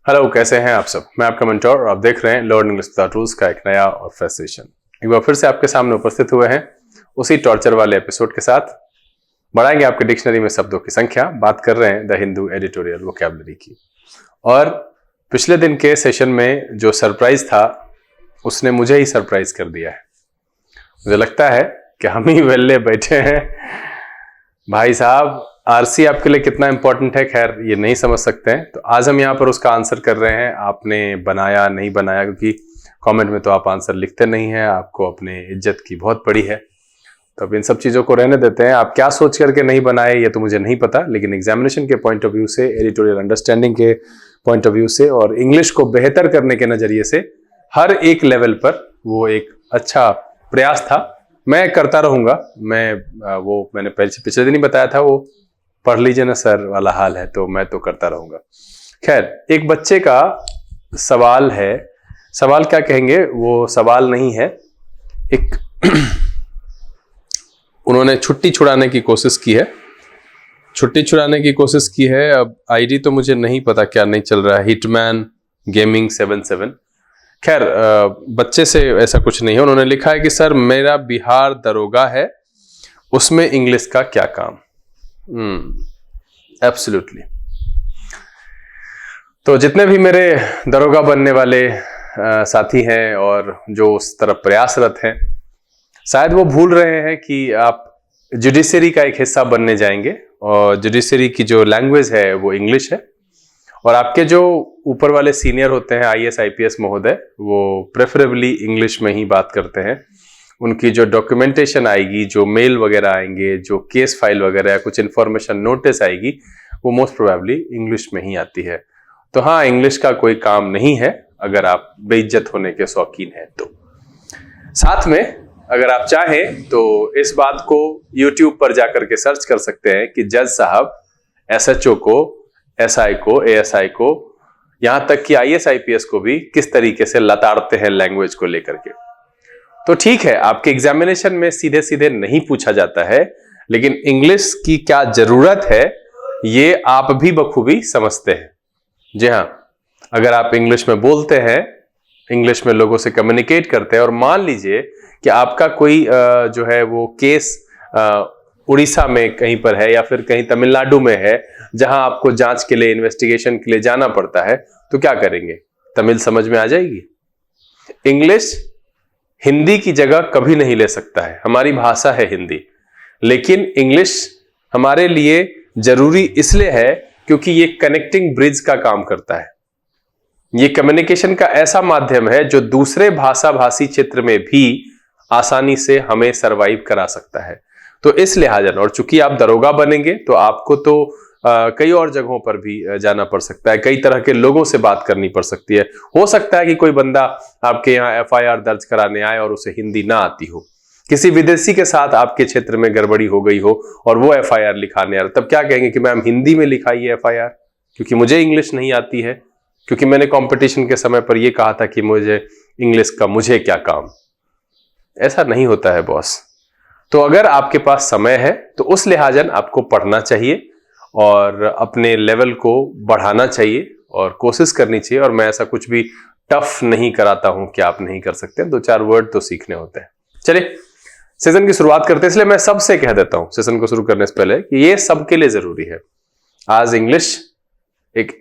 Hello, कैसे हैं आप सब। मैं आपका मेंटोर और आप देख रहे हैं लर्न इंग्लिश विदाउट रूल्स का एक नया और फ्रेश सेशन। एक बार फिर से आपके सामने उपस्थित हुए हैं उसी टॉर्चर वाले एपिसोड के साथ। बढ़ाएंगे आपके डिक्शनरी में शब्दों की संख्या। बात कर रहे हैं द हिंदू एडिटोरियल वोकैबुलरी की। और पिछले दिन के सेशन में जो सरप्राइज था उसने मुझे ही सरप्राइज कर दिया है। मुझे लगता है कि हम ही वेल्ले बैठे हैं। भाई साहब, आरसी आपके लिए कितना इंपॉर्टेंट है, खैर ये नहीं समझ सकते हैं, तो आज हम यहाँ पर उसका आंसर कर रहे हैं। आपने बनाया नहीं बनाया, क्योंकि कमेंट में तो आप आंसर लिखते नहीं हैं, आपको अपने इज्जत की बहुत पड़ी है। तो अब इन सब चीज़ों को रहने देते हैं। आप क्या सोच करके नहीं बनाए ये तो मुझे नहीं पता, लेकिन एग्जामिनेशन के पॉइंट ऑफ व्यू से, एडिटोरियल अंडरस्टैंडिंग के पॉइंट ऑफ व्यू से और इंग्लिश को बेहतर करने के नज़रिए से हर एक लेवल पर वो एक अच्छा प्रयास था। मैं करता रहूँगा। मैंने पिछले दिन ही बताया था, वो पढ़ लीजिए ना सर वाला हाल है, तो मैं तो करता रहूंगा। खैर, एक बच्चे का सवाल है। सवाल क्या कहेंगे, वो सवाल नहीं है, एक उन्होंने छुट्टी छुड़ाने की कोशिश की है। छुट्टी छुड़ाने की कोशिश की है। अब आईडी तो मुझे नहीं पता क्या नहीं चल रहा है, हिटमैन गेमिंग 77। खैर, बच्चे से ऐसा कुछ नहीं है। उन्होंने लिखा है कि सर मेरा बिहार दरोगा है, उसमें इंग्लिश का क्या काम। एब्सोल्युटली। तो जितने भी मेरे दरोगा बनने वाले साथी हैं और जो उस तरफ प्रयासरत हैं, शायद वो भूल रहे हैं कि आप जुडिशरी का एक हिस्सा बनने जाएंगे और जुडिशरी की जो लैंग्वेज है वो इंग्लिश है। और आपके जो ऊपर वाले सीनियर होते हैं, आईएएस आईपीएस महोदय, वो प्रेफरेबली इंग्लिश में ही बात करते हैं। उनकी जो डॉक्यूमेंटेशन आएगी, जो मेल वगैरह आएंगे, जो केस फाइल वगैरह या कुछ इन्फॉर्मेशन नोटिस आएगी, वो मोस्ट प्रोबेबली इंग्लिश में ही आती है। तो हाँ, इंग्लिश का कोई काम नहीं है अगर आप बेइज्जत होने के शौकीन हैं तो। साथ में अगर आप चाहें तो इस बात को YouTube पर जाकर के सर्च कर सकते हैं कि जज साहब एसएचओ को, एसआई को, एएसआई को, यहां तक कि आईएएस आईपीएस को भी किस तरीके से लताड़ते हैं लैंग्वेज को लेकर के। तो ठीक है, आपके एग्जामिनेशन में सीधे सीधे नहीं पूछा जाता है, लेकिन इंग्लिश की क्या जरूरत है ये आप भी बखूबी समझते हैं। जी हाँ, अगर आप इंग्लिश में बोलते हैं, इंग्लिश में लोगों से कम्युनिकेट करते हैं, और मान लीजिए कि आपका कोई जो है वो केस उड़ीसा में कहीं पर है या फिर कहीं तमिलनाडु में है, जहां आपको जांच के लिए, इन्वेस्टिगेशन के लिए जाना पड़ता है, तो क्या करेंगे? तमिल समझ में आ जाएगी। इंग्लिश हिंदी की जगह कभी नहीं ले सकता है। हमारी भाषा है हिंदी, लेकिन इंग्लिश हमारे लिए जरूरी इसलिए है क्योंकि ये कनेक्टिंग ब्रिज का काम करता है। ये कम्युनिकेशन का ऐसा माध्यम है जो दूसरे भाषा भाषी क्षेत्र में भी आसानी से हमें सरवाइव करा सकता है। तो इस लिहाजा, और चूंकि आप दरोगा बनेंगे तो आपको तो कई और जगहों पर भी जाना पड़ सकता है, कई तरह के लोगों से बात करनी पड़ सकती है। हो सकता है कि कोई बंदा आपके यहाँ एफआईआर दर्ज कराने आए और उसे हिंदी ना आती हो, किसी विदेशी के साथ आपके क्षेत्र में गड़बड़ी हो गई हो और वो एफआईआर लिखाने आ रहा, तब क्या कहेंगे कि मैम हिंदी में लिखाइए एफआईआर, क्योंकि मुझे इंग्लिश नहीं आती है, क्योंकि मैंने कंपटीशन के समय पर यह कहा था कि मुझे इंग्लिश का मुझे क्या काम। ऐसा नहीं होता है बॉस। तो अगर आपके पास समय है तो उस लिहाजन आपको पढ़ना चाहिए और अपने लेवल को बढ़ाना चाहिए और कोशिश करनी चाहिए। और मैं ऐसा कुछ भी टफ नहीं कराता हूं कि आप नहीं कर सकते, 2-4 वर्ड तो सीखने होते हैं। चलिए सेशन की शुरुआत करते हैं। इसलिए मैं सबसे कह देता हूं सेशन को शुरू करने से पहले कि ये सबके लिए जरूरी है। आज इंग्लिश एक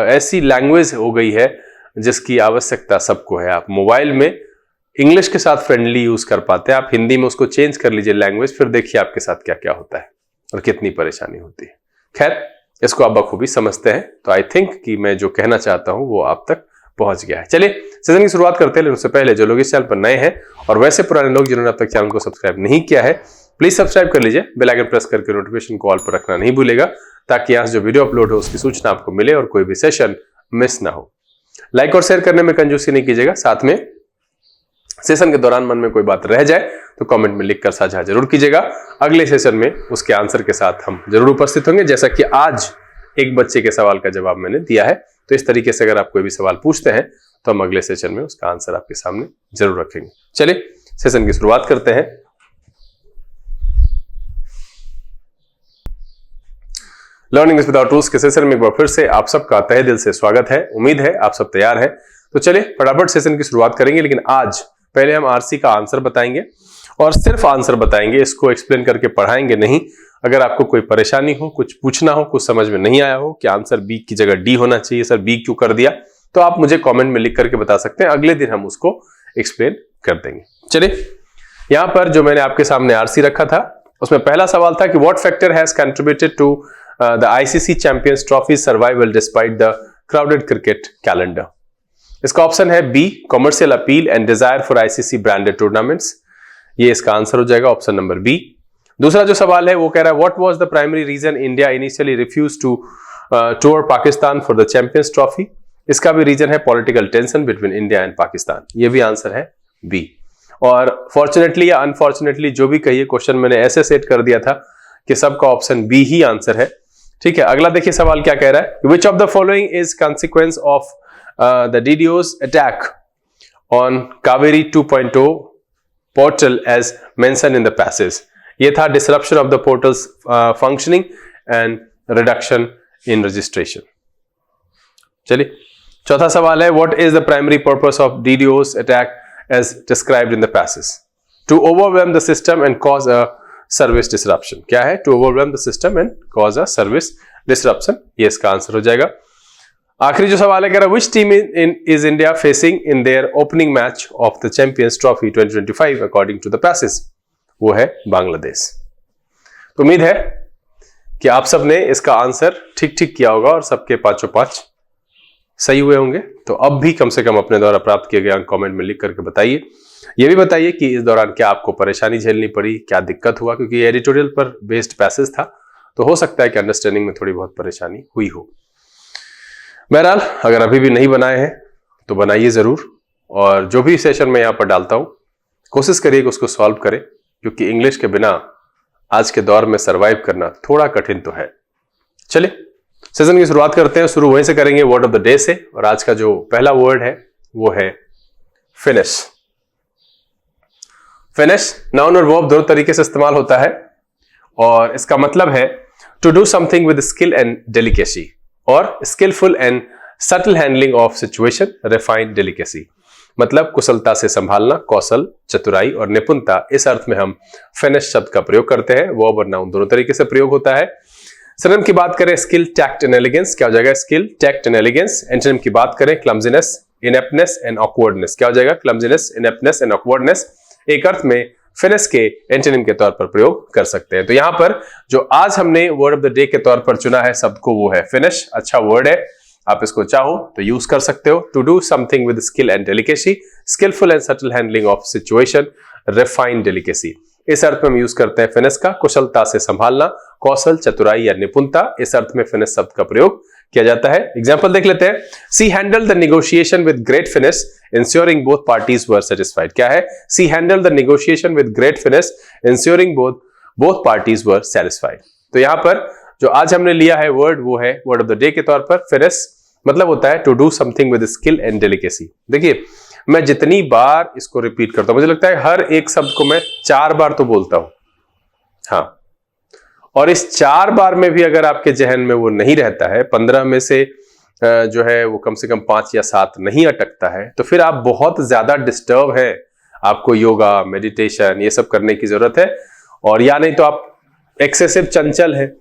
ऐसी लैंग्वेज हो गई है जिसकी आवश्यकता सबको है। आप मोबाइल में इंग्लिश के साथ फ्रेंडली यूज कर पाते हैं, आप हिंदी में उसको चेंज कर लीजिए लैंग्वेज, फिर देखिए आपके साथ क्या क्या होता है और कितनी परेशानी होती है। खैर, इसको आप बखूबी समझते हैं, तो आई थिंक कि मैं जो कहना चाहता हूं वो आप तक पहुंच गया है। चलिए सेशन की शुरुआत करते हैं, लेकिन उससे पहले जो लोग इस चैनल पर नए हैं और वैसे पुराने लोग जिन्होंने अब तक चैनल को सब्सक्राइब नहीं किया है, प्लीज सब्सक्राइब कर लीजिए। बेल आइकन प्रेस करके नोटिफिकेशन को ऑल पर रखना नहीं भूलेगा, ताकि यहाँ से जो वीडियो अपलोड हो उसकी सूचना आपको मिले और कोई भी सेशन मिस ना हो। लाइक और शेयर करने में कंजूसी नहीं कीजिएगा। साथ में सेशन के दौरान मन में कोई बात रह जाए तो कमेंट में लिखकर साझा जरूर कीजिएगा। अगले सेशन में उसके आंसर के साथ हम जरूर उपस्थित होंगे। जैसा कि आज एक बच्चे के सवाल का जवाब मैंने दिया है, तो इस तरीके से अगर आप कोई भी सवाल पूछते हैं तो हम अगले सेशन में उसका आंसर आपके सामने जरूर रखेंगे। चलिए सेशन की शुरुआत करते हैं। लर्निंग विदाउट टूल्स के सेशन में एक बार फिर से आप सबका तहे दिल से स्वागत है। उम्मीद है आप सब तैयार हैं। तो चलिए फटाफट सेशन की शुरुआत करेंगे, लेकिन आज पहले हम आरसी का आंसर बताएंगे और सिर्फ आंसर बताएंगे, इसको एक्सप्लेन करके पढ़ाएंगे नहीं। अगर आपको कोई परेशानी हो, कुछ पूछना हो, कुछ समझ में नहीं आया हो कि आंसर बी की जगह डी होना चाहिए, सर बी क्यों कर दिया, तो आप मुझे कमेंट में लिख करके बता सकते हैं। अगले दिन हम उसको एक्सप्लेन कर देंगे। चलिए यहां पर जो मैंने आपके सामने आरसी रखा था उसमें पहला सवाल था कि what factor has contributed to the ICC Champions Trophy survival despite the crowded cricket calendar. इसका ऑप्शन है B, commercial appeal and desire for ICC branded tournaments. ये इसका आंसर हो जाएगा, ऑप्शन नंबर बी। दूसरा जो सवाल है वो कह रहा है what was the primary reason India initially refused to tour Pakistan for the Champions Trophy. इसका भी रीजन है political tension between India and Pakistan. ये भी आंसर है बी। और फॉर्चुनेटली या अनफॉर्चुनेटली जो भी कहिए, क्वेश्चन मैंने ऐसे सेट कर दिया था कि सबका ऑप्शन बी ही आंसर है। ठीक है, अगला देखिए सवाल क्या कह रहा है, which of the following is consequence of the DDoS attack on Kaveri 2.0 portal as mentioned in the passage. ये था disruption of the portal's functioning and reduction in registration. चलिए चौथा सवाल है what is the primary purpose of DDoS attack as described in the passage? To overwhelm the system and cause a service disruption. क्या है? To overwhelm the system and cause a service disruption. ये इसका answer हो जाएगा। आखिरी जो सवाल है कह रहा है which team is India facing in their opening match of the Champions Trophy 2025 according to the passage? वो है बांग्लादेश। तो उम्मीद है कि आप सबने इसका आंसर ठीक ठीक किया होगा और सबके पांचों पांच सही हुए होंगे। तो अब भी कम से कम अपने द्वारा प्राप्त किए गए अंक कमेंट में लिख करके बताइए। ये भी बताइए कि इस दौरान क्या आपको परेशानी झेलनी पड़ी, क्या दिक्कत हुआ, क्योंकि एडिटोरियल पर बेस्ड पैसेज था तो हो सकता है कि अंडरस्टैंडिंग में थोड़ी बहुत परेशानी हुई हो। बहरहाल अगर अभी भी नहीं बनाए हैं तो बनाइए जरूर, और जो भी सेशन में यहाँ पर डालता हूं कोशिश करिए कि उसको सॉल्व करें, क्योंकि इंग्लिश के बिना आज के दौर में सर्वाइव करना थोड़ा कठिन तो है। चलिए सेशन की शुरुआत करते हैं। शुरू वहीं से करेंगे वर्ड ऑफ द डे से, और आज का जो पहला वर्ड है वो है फिनिश। फिनिश नाउन और वर्ब दोनों तरीके से इस्तेमाल होता है, और इसका मतलब है to do something with skill and delicacy, or skilful and subtle handling of situation, refined delicacy. मतलब कुशलता से संभालना, कौशल, चतुराई और निपुणता। इस अर्थ में हम फिनिश शब्द का प्रयोग करते हैं। वर्ब और नाउन दोनों तरीके से प्रयोग होता है। सिनोनिम की बात करें स्किल, टैक्ट एंड एलिगेंस, क्या हो जाएगा? Skill, tact and elegance. Antonym की बात करें क्लमजीनेस, इनेप्टनेस एंड ऑकवर्डनेस, क्या हो जाएगा? Clumsiness, ineptness and awkwardness. एक अर्थ में फिनिश के एंटोनिम के तौर पर प्रयोग कर सकते हैं। तो यहां पर जो आज हमने वर्ड ऑफ द डे के तौर पर चुना है शब्द को, वो है फिनिश। अच्छा वर्ड है, आप इसको चाहो तो यूज कर सकते हो। To do something with skill and delicacy, skilful and subtle handling of situation, refined delicacy. इस अर्थ में हम यूज करते हैं फिनिश का, कुशलता से संभालना, कौशल, चतुराई या निपुणता। इस अर्थ में फिनिश शब्द का प्रयोग किया जाता है। एग्जांपल देख लेते हैं। She handle the negotiation with great finesse, ensuring both parties were satisfied. क्या है? She handle the negotiation with great finesse, ensuring both parties were satisfied. तो यहां पर जो आज हमने लिया है वर्ड, वो है वर्ड ऑफ द डे के तौर पर फिनिश। मतलब होता है to do something with skill and delicacy. देखिए मैं जितनी बार इसको रिपीट करता हूं, मुझे लगता है हर एक शब्द को मैं 4 बार तो बोलता हूं। हाँ, और इस 4 बार में भी अगर आपके जहन में वो नहीं रहता है, 15 में से जो है वो कम से कम 5 या 7 नहीं अटकता है, तो फिर आप बहुत ज्यादा डिस्टर्ब है। आपको योगा, मेडिटेशन ये सब करने की जरूरत है। और या नहीं तो आप एक्सेसिव चंचल है।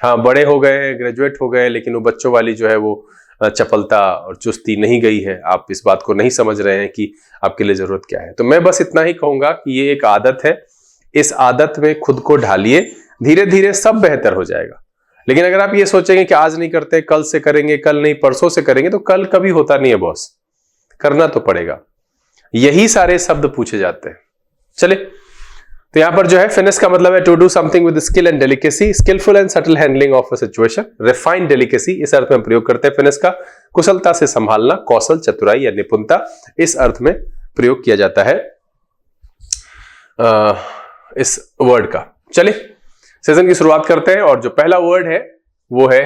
हाँ, बड़े हो गए, ग्रेजुएट हो गए, लेकिन वो बच्चों वाली जो है वो चपलता और चुस्ती नहीं गई है। आप इस बात को नहीं समझ रहे हैं कि आपके लिए जरूरत क्या है। तो मैं बस इतना ही कहूंगा कि ये एक आदत है, इस आदत में खुद को ढालिए, धीरे धीरे सब बेहतर हो जाएगा। लेकिन अगर आप ये सोचेंगे कि आज नहीं करते, कल से करेंगे, कल नहीं परसों से करेंगे, तो कल कभी होता नहीं है बॉस, करना तो पड़ेगा। यही सारे शब्द पूछे जाते हैं। चलिए, तो यहां पर जो है फिनिश का मतलब है to do something with skill and delicacy, skilful and subtle handling of a situation, refined delicacy. इस अर्थ में प्रयोग करते हैं फिनिश का। कुशलता से संभालना, कौशल, चतुराई या निपुणता, इस अर्थ में प्रयोग किया जाता है इस वर्ड का। चलिए सेशन की शुरुआत करते हैं, और जो पहला वर्ड है वो है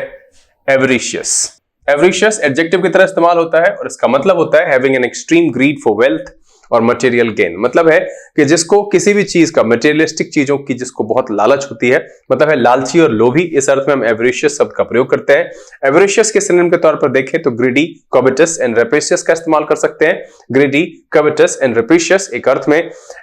एवरिशियस। एवरिशियस एडजेक्टिव की तरह इस्तेमाल होता है, और इसका मतलब होता है having an extreme greed for wealth or material gain, मतलब है कि जिसको किसी भी चीज का, मटेरियलिस्टिक चीजों की जिसको बहुत लालच होती है, मतलब है लालची और लोभी। इस अर्थ में हम एवरिशियस शब्द का प्रयोग करते हैं। एवरिशियस के सिनोनिम के तौर पर देखें तो ग्रीडी, कॉवेटस एंड रेपिशियस का इस्तेमाल कर सकते हैं। ग्रीडी, कॉवेटस एंड रेपिशियस एक अर्थ में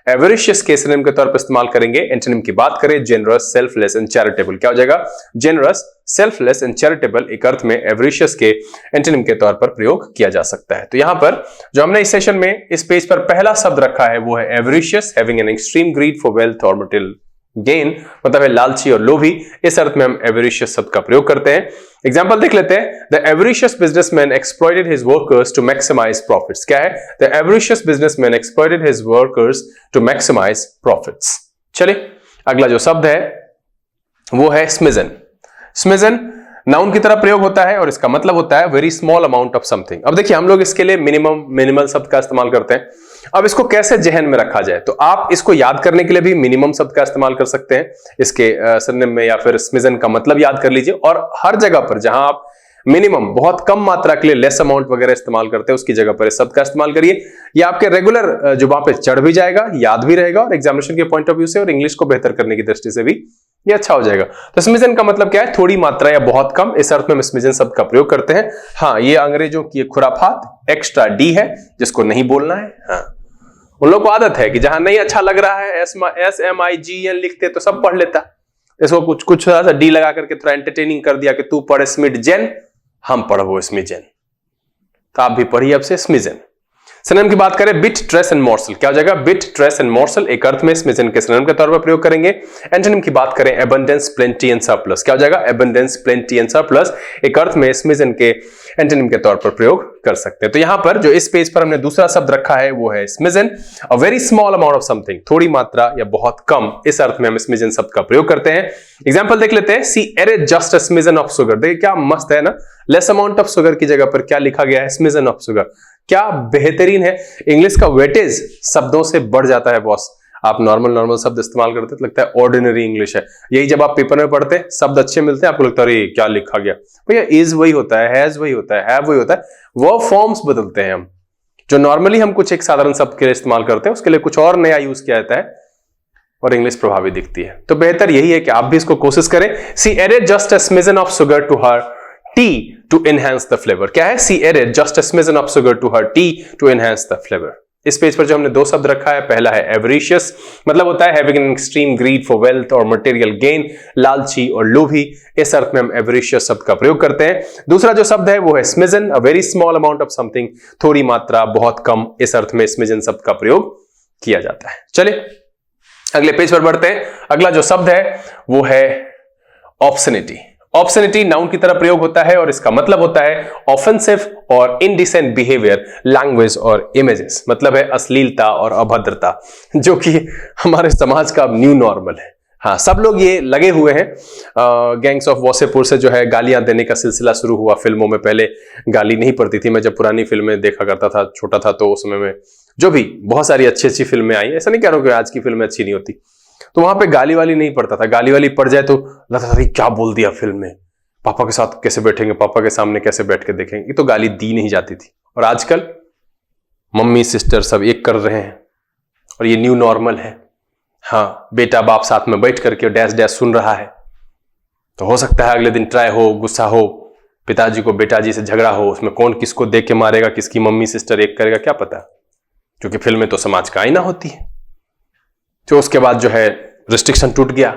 एवरिशियस के सिनोनिम के तौर पर इस्तेमाल करेंगे। एंटोनिम की बात करें जेनरस, सेल्फलेस एंड चैरिटेबल। क्या हो जाएगा? जेनरस, सेल्फलेस एंड चैरिटेबल एक अर्थ में एवरिशियस के एंटोनिम के तौर पर प्रयोग किया जा सकता है। तो यहां पर जो हमने इस सेशन में इस पेज पर पहला शब्द रखा है वो है avaricious, having an extreme greed for wealth or material gain, मतलब है लालची और लोभी। इस अर्थ में हम एवरिशियस शब्द का प्रयोग करते हैं। एग्जांपल देख लेते हैं। The avaricious businessman exploited his workers to maximise profits. क्या है? The avaricious businessman exploited his workers to maximise profits. चलिए अगला जो शब्द है वो है स्मिजन। स्मिजन नाउन की तरह प्रयोग होता है और इसका मतलब होता है very small amount of something. अब देखिए हम लोग इसके लिए मिनिमल शब्द का इस्तेमाल करते हैं। अब इसको कैसे जहन में रखा जाए, तो आप इसको याद करने के लिए भी मिनिमम शब्द का इस्तेमाल कर सकते हैं इसके सिनोनिम में, या फिर स्मिजन का मतलब याद कर लीजिए। और हर जगह पर जहां आप मिनिमम बहुत कम मात्रा के लिए लेस अमाउंट वगैरह इस्तेमाल करते हैं उसकी जगह पर इस शब्द का इस्तेमाल करिए। ये आपके रेगुलर जुबान पे चढ़ भी जाएगा, याद भी रहेगा, और एग्जामिनेशन के पॉइंट ऑफ व्यू से और इंग्लिश को बेहतर करने की दृष्टि से भी ये अच्छा हो जाएगा। तो स्मिजन का मतलब क्या है? थोड़ी मात्रा या बहुत कम। इस अर्थ में हम स्मिजन शब्द का प्रयोग करते हैं। हाँ, ये अंग्रेजों की खुराफात एक्स्ट्रा डी है जिसको नहीं बोलना है। हाँ, उन लोग को आदत है कि जहां नहीं अच्छा लग रहा है SMIGN लिखते तो सब पढ़ लेता, इसको कुछ थोड़ा सा डी लगा करके थोड़ा एंटरटेनिंग कर दिया कि तू पढ़े स्मिडजेन, हम पढ़ो स्मिजन, तो आप भी पढ़िए अब से स्मिजन। सिनोनिम की बात करें बिट, ट्रेस एंड मॉर्सल। क्या हो जाएगा? बिट, ट्रेस एंड मॉर्सल एक अर्थ में स्मिजन के सिनोनिम के तौर पर प्रयोग करेंगे। एंटोनिम की बात करें एबंडेंस, प्लेंटी एंड सरप्लस। क्या हो जाएगा? एबंडेंस, प्लेंटी एंड सरप्लस एक अर्थ में स्मिजन के एंटोनिम के तौर पर प्रयोग कर सकते हैं। तो यहां पर जो इस पेज पर हमने दूसरा शब्द रखा है वो है smidgen, a very small amount of something, थोड़ी मात्रा या बहुत कम। इस अर्थ में हम स्मिजन शब्द का प्रयोग करते हैं। एग्जांपल देख लेते हैं। She added just a smidgen of sugar. देखिए क्या मस्त है ना, लेस अमाउंट ऑफ शुगर की जगह पर क्या लिखा गया है? स्मिजन ऑफ शुगर। क्या बेहतरीन है। इंग्लिश का वेटेज शब्दों से बढ़ जाता है बॉस। आप नॉर्मल शब्द इस्तेमाल करते तो लगता है ऑर्डिनरी इंग्लिश है। यही जब आप पेपर में पढ़ते शब्द अच्छे मिलते हैं आपको लगता है अरे क्या लिखा गया। भैया इज वही होता है, हैज वही होता है, हैव वही होता है, वर्ब फॉर्म्स बदलते हैं हम। जो नॉर्मली हम कुछ एक साधारण शब्द के लिए इस्तेमाल करते हैं उसके लिए कुछ और नया यूज किया जाता है और इंग्लिश प्रभावी दिखती है। तो बेहतर यही है कि आप भी इसको कोशिश करें। She added just a smidgen of sugar to her tea to enhance the flavour. क्या है? She added just a smidgen of sugar to her tea to enhance the flavour. इस पेज पर जो हमने दो शब्द रखा है, पहला है एवरिशियस, मतलब होता है having an extreme greed for wealth or material gain, लालची और लोभी। इस अर्थ में हम एवरिशियस शब्द का प्रयोग करते हैं। दूसरा जो शब्द है वो है smidgen, a very small amount of something, थोड़ी मात्रा बहुत कम। इस अर्थ में स्मिजन शब्द का प्रयोग किया जाता है। चलिए अगले पेज पर बढ़ते हैं। अगला जो शब्द है वो है ऑब्सनिटी। ऑब्सनिटी नाउन की तरह प्रयोग होता है और इसका मतलब होता है ऑफेंसिव और इनडिसेंट बिहेवियर, लैंग्वेज और इमेजेस, मतलब है अश्लीलता और अभद्रता, जो कि हमारे समाज का अब न्यू नॉर्मल है। हाँ, सब लोग ये लगे हुए हैं। गैंग्स ऑफ वासेपुर से जो है गालियां देने का सिलसिला शुरू हुआ फिल्मों में। पहले गाली नहीं पड़ती थी, मैं जब पुरानी फिल्में देखा करता था, छोटा था, तो उस समय में जो भी बहुत सारी अच्छी फिल्में आई, ऐसा नहीं कह रहा हूं कि आज की फिल्में अच्छी नहीं होती, तो वहां पे गाली वाली नहीं पड़ता था। गाली वाली पड़ जाए तो लगता था क्या बोल दिया फिल्म में, पापा के साथ कैसे बैठेंगे, पापा के सामने कैसे बैठ के देखेंगे, ये तो गाली दी नहीं जाती थी। और आजकल मम्मी सिस्टर सब एक कर रहे हैं और ये न्यू नॉर्मल है। हाँ, बेटा बाप साथ में बैठ करके डैश डैश सुन रहा है, तो हो सकता है अगले दिन ट्राई हो, गुस्सा हो, पिताजी को बेटाजी से झगड़ा हो, उसमें कौन किसको देख के मारेगा, किसकी मम्मी सिस्टर एक करेगा, क्या पता, क्योंकि फिल्में तो समाज का आईना होती है। तो उसके बाद जो है रिस्ट्रिक्शन टूट गया।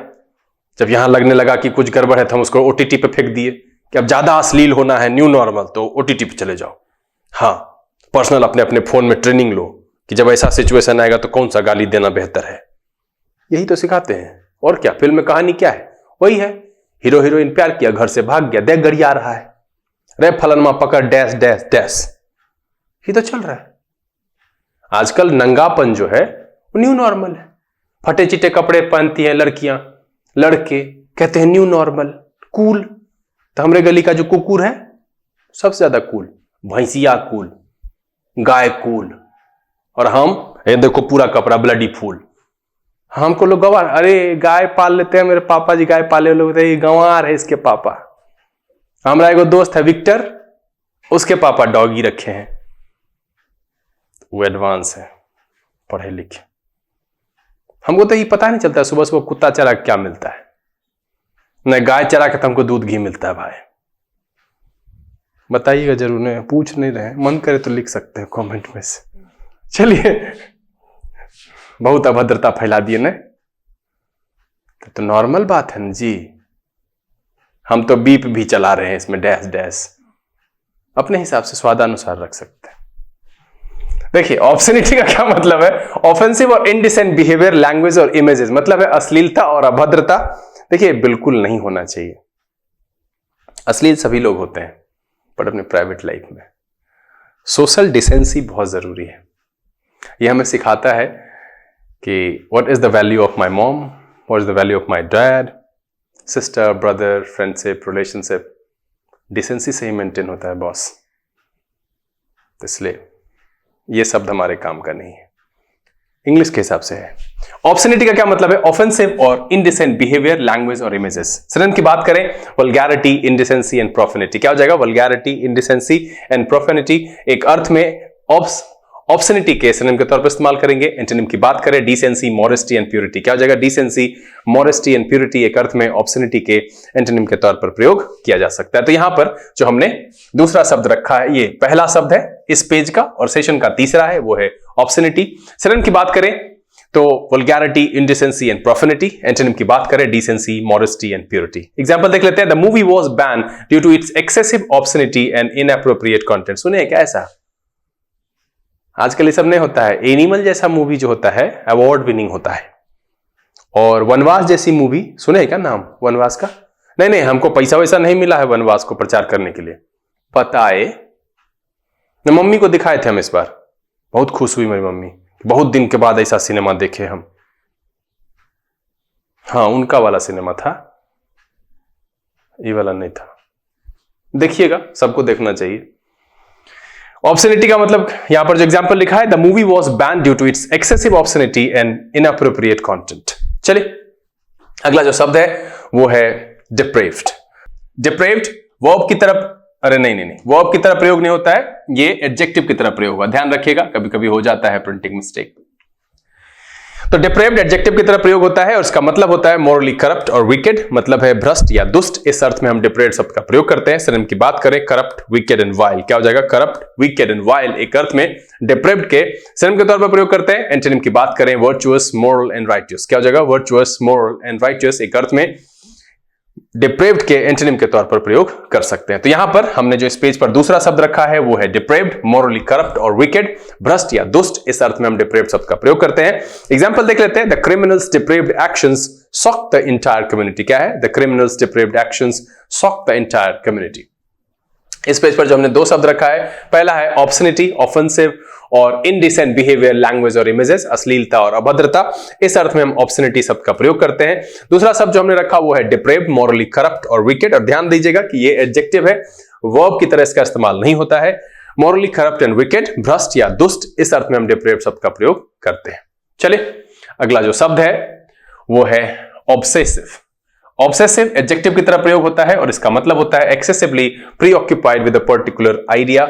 जब यहां लगने लगा कि कुछ गड़बड़ है तो हम उसको ओटीटी पे फेंक दिए कि अब ज्यादा अश्लील होना है, न्यू नॉर्मल, तो ओटीटी पे चले जाओ। हाँ, पर्सनल अपने अपने फोन में ट्रेनिंग लो कि जब ऐसा सिचुएशन आएगा तो कौन सा गाली देना बेहतर है। यही तो सिखाते हैं। और क्या, फिल्म में कहानी क्या है? वही है, हीरो हीरोइन प्यार किया, घर से भाग गया, देख गरिया रहा है, रे फलनमा पकड़ डैश डैश डैश, ये तो चल रहा है। आजकल नंगापन जो है वो न्यू नॉर्मल है। फटे चिटे कपड़े पहनती हैं लड़कियां, लड़के कहते हैं न्यू नॉर्मल, कूल। तो हमरे गली का जो कुकुर है सबसे ज्यादा कूल, भैंसिया कूल, गाय कूल, और हम ये देखो पूरा कपड़ा ब्लडी फूल। हमको लोग गंवार, अरे गाय पाल लेते हैं, मेरे पापा जी गाय पाले, लोग ये गंवार है इसके पापा। हमारा एगो दोस्त है विक्टर, उसके पापा डॉगी रखे हैं, वो एडवांस है। पढ़े लिखे। हमको तो ये पता नहीं चलता सुबह सुबह कुत्ता चरा क्या मिलता है, न गाय चरा के तो हमको दूध घी मिलता है। भाई बताइएगा जरूर, नहीं पूछ नहीं रहे, मन करे तो लिख सकते हैं कमेंट में से। चलिए, बहुत अभद्रता फैला दिए ना, तो नॉर्मल बात है ना जी। हम तो बीप भी चला रहे हैं इसमें, डैश डैश, अपने हिसाब से स्वादानुसार रख सकते हैं। देखिए ऑब्ससेनिटी का क्या मतलब है, ऑफेंसिव और इनडिसेंट बिहेवियर, लैंग्वेज और इमेजेस, मतलब है अश्लीलता और अभद्रता। देखिए बिल्कुल नहीं होना चाहिए। अश्लील सभी लोग होते हैं, पर अपने प्राइवेट लाइफ में सोशल डिसेंसी बहुत जरूरी है। यह हमें सिखाता है कि what is the value of my mom, what is the value of my dad, sister, brother, friendship, relationship. Decency से ही मेंटेन होता है बॉस। इसलिए ये शब्द हमारे काम का नहीं है, इंग्लिश के हिसाब से है। ऑब्ससेनिटी का क्या मतलब है, ऑफेंसिव और इनडिसेंट बिहेवियर, लैंग्वेज और इमेजेस। सिनोनिम की बात करें, वल्गैरिटी, इंडिसेंसी एंड प्रोफेनिटी। क्या हो जाएगा, वल्गैरिटी, इंडिसेंसी एंड प्रोफेनिटी। एक अर्थ में ऑब्ससेनिटी के सिनोनिम के तौर पर इस्तेमाल करेंगे। एंटोनिम की बात करें, डिसेंसी, मॉडेस्टी एंड प्योरिटी। क्या हो जाएगा, डिसेंसी, मॉडेस्टी एंड प्योरिटी एक अर्थ में ऑब्ससेनिटी के एंटोनिम के तौर पर प्रयोग किया जा सकता है। तो यहां पर जो हमने दूसरा शब्द रखा है, ये पहला शब्द है इस पेज का और सेशन का तीसरा है, वो है ऑब्ससेनिटी। सिनोनिम की बात करें तो vulgarity, indecency and profanity. Antonym की बात करें, decency, modesty and purity. Example देख लेते हैं। The movie was ban due to its excessive obscenity and inappropriate content. सुने क्या ऐसा, आजकल ये सब नहीं होता है। एनिमल जैसा मूवी जो होता है अवार्ड विनिंग होता है, और वनवास जैसी मूवी, सुने क्या नाम वनवास का? नहीं, हमको पैसा वैसा नहीं मिला है वनवास को प्रचार करने के लिए, पता है। मम्मी को दिखाए थे हम इस बार, बहुत खुश हुई मेरी मम्मी, बहुत दिन के बाद ऐसा सिनेमा देखे हम। हाँ, उनका वाला सिनेमा था, ये वाला नहीं था। देखिएगा, सबको देखना चाहिए। ऑब्ससेनिटी का मतलब यहां पर जो एग्जांपल लिखा है, the movie was banned due to its excessive obscenity and inappropriate content. चलिए, अगला जो शब्द है वो है डिप्रेव्ड। डिप्रेव्ड वर्ब की तरफ, अरे नहीं, वर्ब की तरफ प्रयोग नहीं होता है, ये एडजेक्टिव की तरफ प्रयोग हुआ। ध्यान रखिएगा, कभी कभी हो जाता है प्रिंटिंग मिस्टेक। तो डिप्रेव्ड एडजेक्टिव की तरफ प्रयोग होता है और इसका मतलब होता है मोरली करप्ट और विकेड, मतलब है भ्रष्ट या दुष्ट। इस अर्थ में हम डिप्रेव्ड शब्द का प्रयोग करते हैं। सिनोनिम की बात करें, करप्ट, विकेड एंड वाइल। क्या हो जाएगा, करप्ट, विकेड एंड वाइल एक अर्थ में डिप्रेव्ड के सिनोनिम के तौर पर प्रयोग करते हैं। एंटोनिम की बात करें, वर्चुअस, मोरल एंड राइटियस। क्या हो जाएगा, वर्चुअस, मोरल एंड राइटियस एक अर्थ में डिप्रेव्ड के एंटोनिम के तौर पर प्रयोग कर सकते हैं। तो यहां पर हमने जो इस पेज पर दूसरा शब्द रखा है वो है डिप्रेव्ड, मोरली करप्ट और विकेड, भ्रष्ट या दुष्ट। इस अर्थ में हम डिप्रेव्ड शब्द का प्रयोग करते हैं। एग्जांपल देख लेते हैं। The criminals deprived actions shock the entire community. क्या है, the criminals deprived actions shock the entire community. इस पेज पर जो हमने दो शब्द रखा है, पहला है ऑब्ससेनिटी, ऑफेंसिव और इनडिसेंट बिहेवियर, लैंग्वेज और इमेजेस, अश्लीलता और अभद्रता। इस अर्थ में हम ऑब्ससेनिटी शब्द का प्रयोग करते हैं। दूसरा शब्द जो हमने रखा वो है डिप्रेव्ड, मोरली करप्ट और विकेड। और ध्यान दीजिएगा कि ये एडजेक्टिव है, वर्ब की तरह इसका इस्तेमाल नहीं होता है। मोरली करप्ट एंड विकेड, भ्रष्ट या दुष्ट, इस अर्थ में हम डिप्रेव्ड शब्द का प्रयोग करते हैं। चलिए, अगला जो शब्द है वो है ऑब्सेसिव। ऑब्सेसिव एडजेक्टिव की तरह प्रयोग होता है और इसका मतलब होता है excessively preoccupied with a particular idea,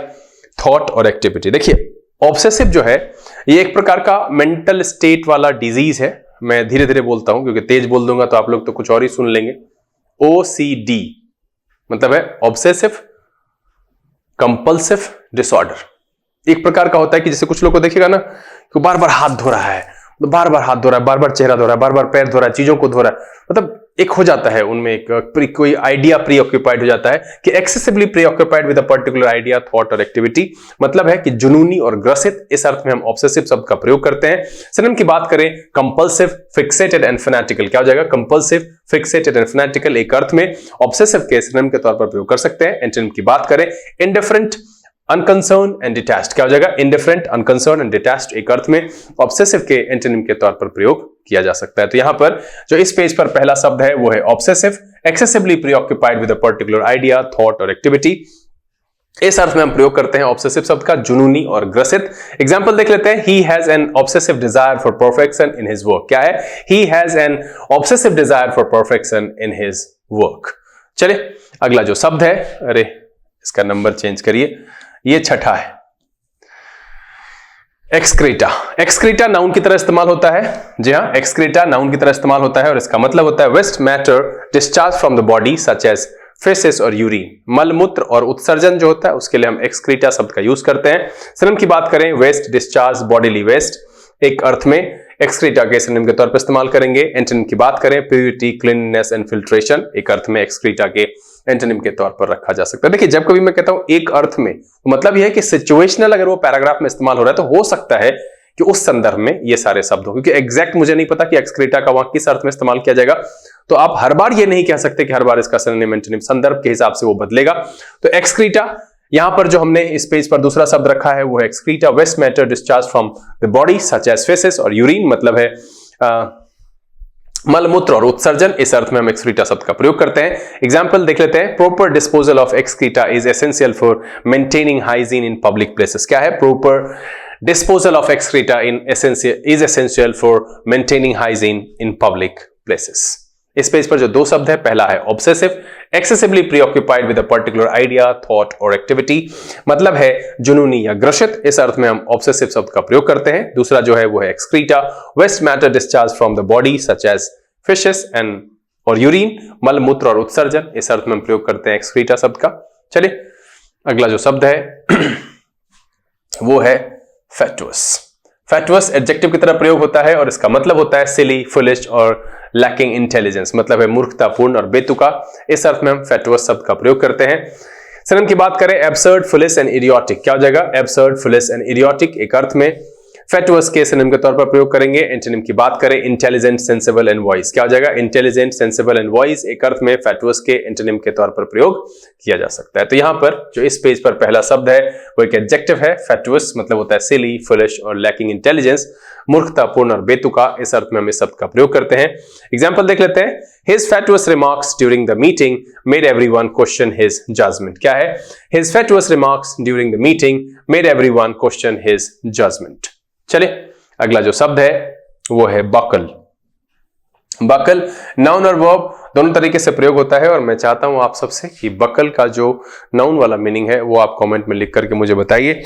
thought और एक्टिविटी। देखिए, ऑब्सेसिव जो है ये एक प्रकार का मेंटल स्टेट वाला डिजीज है। मैं धीरे धीरे बोलता हूं क्योंकि तेज बोल दूंगा तो आप लोग तो कुछ और ही सुन लेंगे। OCD मतलब है ऑब्सेसिव कंपल्सिव डिसऑर्डर। एक प्रकार का होता है कि जैसे कुछ लोग को देखिएगा ना कि बार बार हाथ धो रहा है, बार बार हाथ धो रहा है, बार बार चेहरा धो रहा है, बार बार पैर धो रहा है, चीजों को धो रहा है। मतलब एक हो जाता है उनमें एक कोई आइडिया प्री ऑक्यूपाइड हो जाता है कि excessively pre occupied with a particular idea, thought और एक्टिविटी। मतलब है कि जुनूनी और ग्रसित। इस अर्थ में हम ऑब्सेसिव शब्द का प्रयोग करते हैं। सिनोनिम की बात करें, कंपल्सिव, फिक्सेटेड एंड फैनेटिकल। क्या हो जाएगा, कंपल्सिव, फिक्सेटेड एंड फैनेटिकल एक अर्थ में ऑब्सेसिव के सिनोनिम के तौर पर प्रयोग कर सकते हैं। एंटोनिम की बात करें, इंडिफरेंट, अनकंसर्न एंड डिटैच्ड। क्या हो जाएगा, इंडिफरेंट, अनकंसर्न एंड डिटैच्ड एक अर्थ में ऑब्सेसिव के एंटोनिम के तौर पर प्रयोग किया जा सकता है। तो यहां पर जो इस पेज पर पहला शब्द है वो है obsessive, excessively preoccupied with a particular idea, thought और एक्टिविटी। इस अर्थ में हम प्रयोग करते हैं ऑब्सेसिव शब्द का, जुनूनी और ग्रसित। एग्जांपल देख लेते हैं। He has an obsessive desire for perfection in his work. क्या है, he has an obsessive desire for perfection in his work. चलिए, अगला जो शब्द है, अरे इसका नंबर चेंज करिए, ये छठा है, एक्सक्रीटा, एक्सक्रीटा नाउन की तरह इस्तेमाल होता है। जी हाँ, एक्सक्रीटा नाउन की तरह इस्तेमाल होता है और इसका मतलब होता है waste matter discharge from the body such as faeces और यूरिन। मल मूत्र और उत्सर्जन जो होता है उसके लिए हम एक्सक्रीटा शब्द का यूज करते हैं। सिनोनिम की बात करें, वेस्ट, डिस्चार्ज, बॉडीली वेस्ट, एक अर्थ में एक्सक्रीटा के सिनोनिम के तौर पर इस्तेमाल करेंगे। एंटोनिम की बात करें, प्योरिटी, क्लीननेस एंड फिल्ट्रेशन, एक अर्थ में एक्सक्रीटा के एंटोनिम के तौर पर रखा जा सकता है। देखिए, जब कभी मैं कहता हूं एक अर्थ में, तो मतलब यह है कि सिचुएशनल अगर वो पैराग्राफ में इस्तेमाल हो रहा है तो हो सकता है कि उस संदर्भ में ये सारे शब्द हो, क्योंकि एग्जैक्ट मुझे नहीं पता कि एक्सक्रीटा का वहां किस अर्थ में इस्तेमाल किया जाएगा। तो आप हर बार ये नहीं कह सकते कि हर बार इसका सिनोनिम एंटोनिम संदर्भ के हिसाब से वो बदलेगा। तो एक्सक्रीटा, यहां पर जो हमने इस पेज पर दूसरा शब्द रखा है वो है excreta, waste matter discharge from the body such as faeces और यूरिन, मतलब है मलमूत्र और उत्सर्जन। इस अर्थ में हम एक्सक्रीटा शब्द का प्रयोग करते हैं। एग्जांपल देख लेते हैं। Proper disposal of excreta is essential for maintaining hygiene in public places. क्या है? Proper disposal of excreta is essential for maintaining hygiene in public places. इस पेज पर जो दो शब्द है, पहला है obsessive, excessively preoccupied with a particular idea, thought और एक्टिविटी, मतलब है जुनूनी या ग्रसित। इस अर्थ में हम ऑब्सेसिव शब्द का प्रयोग करते हैं। दूसरा जो है वो है excreta, waste matter discharge from the body such as faeces and और यूरिन, मल मूत्र और उत्सर्जन। इस अर्थ में हम प्रयोग करते हैं एक्सक्रीटा शब्द का। चलिए, अगला जो शब्द है वो है फैटुअस। फैटुअस एडजेक्टिव की तरह प्रयोग होता है और इसका मतलब होता है सिली, फुलिश और लैकिंग इंटेलिजेंस, मतलब है मूर्खतापूर्ण और बेतुका। इस अर्थ में हम फैटुअस शब्द का प्रयोग करते हैं। सिनोनिम की बात करें, एब्सर्ड, फुलिश एंड इडियोटिक। क्या हो जाएगा? एब्सर्ड, फुलिश एंड इडियोटिक, एक अर्थ में फैटुअस के सिनोनिम के तौर पर प्रयोग करेंगे। एंटोनिम की बात करें, इंटेलिजेंट, सेंसिबल एंड वॉइस। क्या हो जाएगा? इंटेलिजेंट, सेंसिबल एंड वॉइस, एक अर्थ में फैटुअस के एंटोनिम के तौर पर प्रयोग किया जा सकता है। तो यहां पर जो इस पेज पर पहला शब्द है वो एक एडजेक्टिव है, फैटुअस, मतलब होता है सिली, फुलिश और लैकिंग इंटेलिजेंस, मूर्खतापूर्ण और बेतुका। इस अर्थ में हम इस शब्द का प्रयोग करते हैं। एग्जाम्पल देख लेते हैं। His fatuous remarks during the meeting made everyone question his judgment. क्या है? His fatuous remarks during the meeting made everyone question his judgment. चलिए, अगला जो शब्द है वो है बकल। बकल नाउन और वर्ब दोनों तरीके से प्रयोग होता है और मैं चाहता हूं आप सबसे कि बकल का जो नाउन वाला मीनिंग है वो आप कमेंट में लिख करके मुझे बताइए।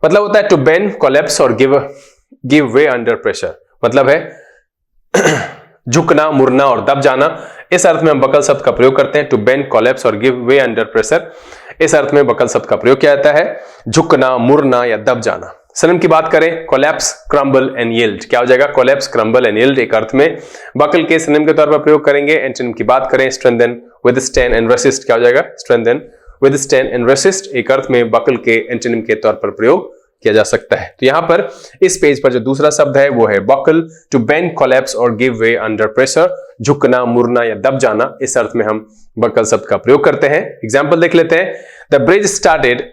मतलब होता है टू बेंड, कोलैप्स और गिव वे अंडर प्रेशर, मतलब है झुकना, मुड़ना और दब जाना। इस अर्थ में हम बकल शब्द का प्रयोग करते हैं। टू बेंड, कोलैप्स और गिव वे अंडर प्रेशर, इस अर्थ में बकल शब्द का प्रयोग किया जाता है, झुकना, मुड़ना या दब जाना। सिनोनिम की बात करें, कोलैप्स, क्रम्बल एंड यील्ड। क्या हो जाएगा? कोलैप्स, क्रम्बल एंड यील्ड, एक अर्थ में बकल के सिनोनिम के तौर पर प्रयोग करेंगे। एंटोनिम की बात करें, स्ट्रेंथन, विथस्टैंड एंड रेसिस्ट। क्या हो जाएगा? स्ट्रेंथन, विथस्टैंड एंड रेसिस्ट, एक अर्थ में बकल के एंटोनिम के तौर पर प्रयोग किया जा सकता है। तो यहां पर इस पेज पर जो दूसरा शब्द है वो है बकल, टू बेंड, कोलैप्स और गिव वे अंडर प्रेशर, झुकना, मुड़ना या दब जाना। इस अर्थ में हम बकल शब्द का प्रयोग करते हैं। एग्जाम्पल देख लेते हैं। The bridge started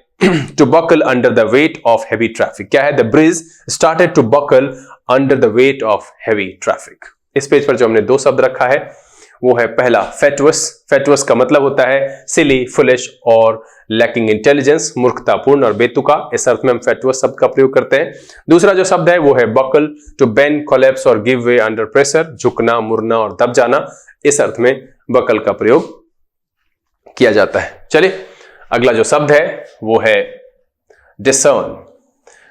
to buckle under the weight of heavy traffic. क्या है? The bridge started to buckle under the weight of heavy traffic. इस पेज पर जो हमने दो शब्द रखा है वो है पहला फैटुअस। फैटुअस का मतलब होता है सिली, फुलिश और लैकिंग इंटेलिजेंस, मूर्खतापूर्ण और बेतुका। इस अर्थ में हम फैटुअस शब्द का प्रयोग करते हैं। दूसरा जो शब्द है वो है बकल, टू बेंड, कोलैप्स और गिव वे अंडर प्रेशर, झुकना, मुड़ना और दब जाना। इस अर्थ में बकल का प्रयोग किया जाता है। चलिए, अगला जो शब्द है वो है डिसर्न।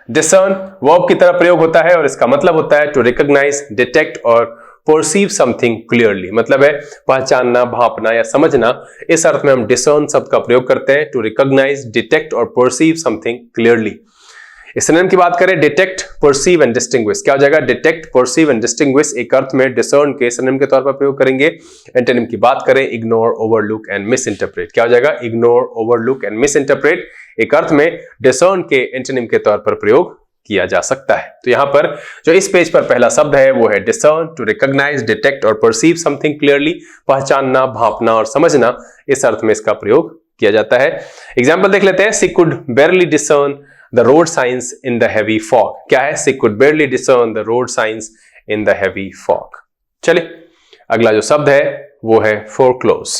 डिसर्न वर्ब की तरह प्रयोग होता है और इसका मतलब होता है टू रिकॉग्नाइज, डिटेक्ट और परसीव समथिंग क्लियरली, मतलब है पहचानना, भांपना या समझना। इस अर्थ में हम डिसर्न शब्द का प्रयोग करते हैं, टू रिकॉग्नाइज, डिटेक्ट और परसीव समथिंग क्लियरली। सिनोनिम की बात करें, डिटेक्ट, परसीव एंड डिस्टिंग्विश। क्या हो जाएगा? डिटेक्ट, परसीव एंड डिस्टिंग्विश, एक अर्थ में डिसर्न के सिनोनिम के तौर पर प्रयोग करेंगे। एंटोनिम की बात करें, ignore, overlook and miss interpret. क्या हो जाएगा? Ignore, overlook and miss interpret, एक अर्थ में डिसर्न के एंटोनिम के तौर पर प्रयोग किया जा सकता है। तो यहां पर जो इस पेज पर पहला शब्द है वो है डिसर्न, टू रिकॉग्नाइज, डिटेक्ट और परसीव समथिंग क्लियरली, पहचानना, भांपना और समझना। इस अर्थ में इसका प्रयोग किया जाता है। एग्जाम्पल देख लेते हैं। She could बेयरली discern the road signs in the heavy fog. क्या है? She could barely discern the road signs in the heavy fog. चलिए, अगला जो शब्द है वो है foreclose.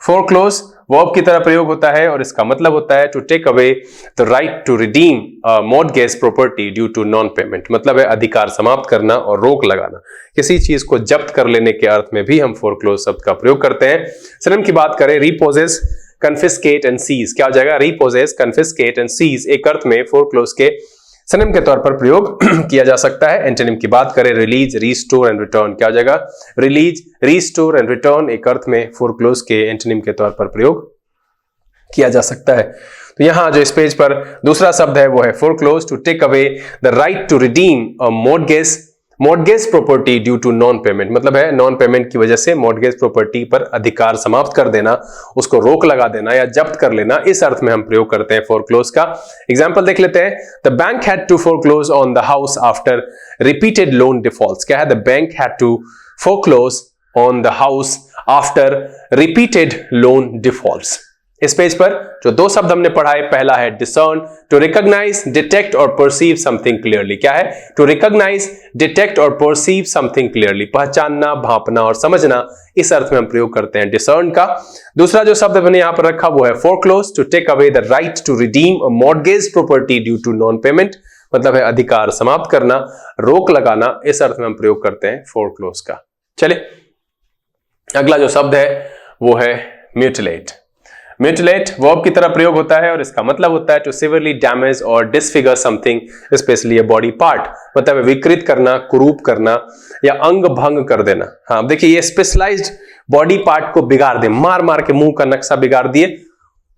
Foreclose वर्ब की तरह प्रयोग होता है और इसका मतलब होता है to take away the right to redeem mortgage property due to non payment, मतलब है अधिकार समाप्त करना और रोक लगाना। किसी चीज को जब्त कर लेने के अर्थ में भी हम फोरक्लोज शब्द का प्रयोग करते हैं। सिनोनिम की बात करें, रिपोजेस, कन्फिस्केट एंड सीज। क्या हो जाएगा? रिपोजेस, कन्फिस्केट एंड सीज, एक अर्थ में फोरक्लोज के सिनोनिम के तौर पर प्रयोग किया जा सकता है। एंटोनिम की बात करें, रिलीज, रीस्टोर एंड रिटर्न, क्या हो जाएगा? रिलीज, रीस्टोर एंड रिटर्न एक अर्थ में फोरक्लोज के एंटोनिम के तौर पर प्रयोग किया जा सकता है। तो यहां जो इस पेज पर दूसरा शब्द है वो है foreclose, to take away the right to redeem a mortgage property due to non payment, मतलब है नॉन पेमेंट की वजह से मॉर्गेज प्रॉपर्टी पर अधिकार समाप्त कर देना, उसको रोक लगा देना या जब्त कर लेना, इस अर्थ में हम प्रयोग करते हैं फोरक्लोज का। एग्जांपल देख लेते हैं। The bank had to foreclose on the house after repeated loan defaults, क्या है? The bank had to foreclose on the house after repeated loan defaults. इस पेज पर जो दो शब्द हमने पढ़ा है, पहला है डिसर्न, टू रिकॉग्नाइज, डिटेक्ट और परसीव समथिंग क्लियरली, क्या है? टू रिकॉग्नाइज, डिटेक्ट और परसीव समथिंग क्लियरली, पहचानना, भांपना और समझना, इस अर्थ में हम प्रयोग करते हैं डिसर्न का। दूसरा जो शब्द मैंने यहां पर रखा वो है foreclose, to take away the right to redeem a mortgage property due to non payment, मतलब है अधिकार समाप्त करना, रोक लगाना, इस अर्थ में हम प्रयोग करते हैं फोरक्लोज का। चलिए अगला जो शब्द है वो है म्यूटिलेट। म्यूटिलेट वर्ब की तरह प्रयोग होता है और इसका मतलब होता है टू सिवियरली डैमेज और disfigure something, specially a body part, मतलब विकृत करना, कुरूप करना या अंग भंग कर देना। हाँ देखिए, ये स्पेशलाइज्ड बॉडी पार्ट को बिगाड़ दे, मार मार के मुंह का नक्शा बिगाड़ दिए,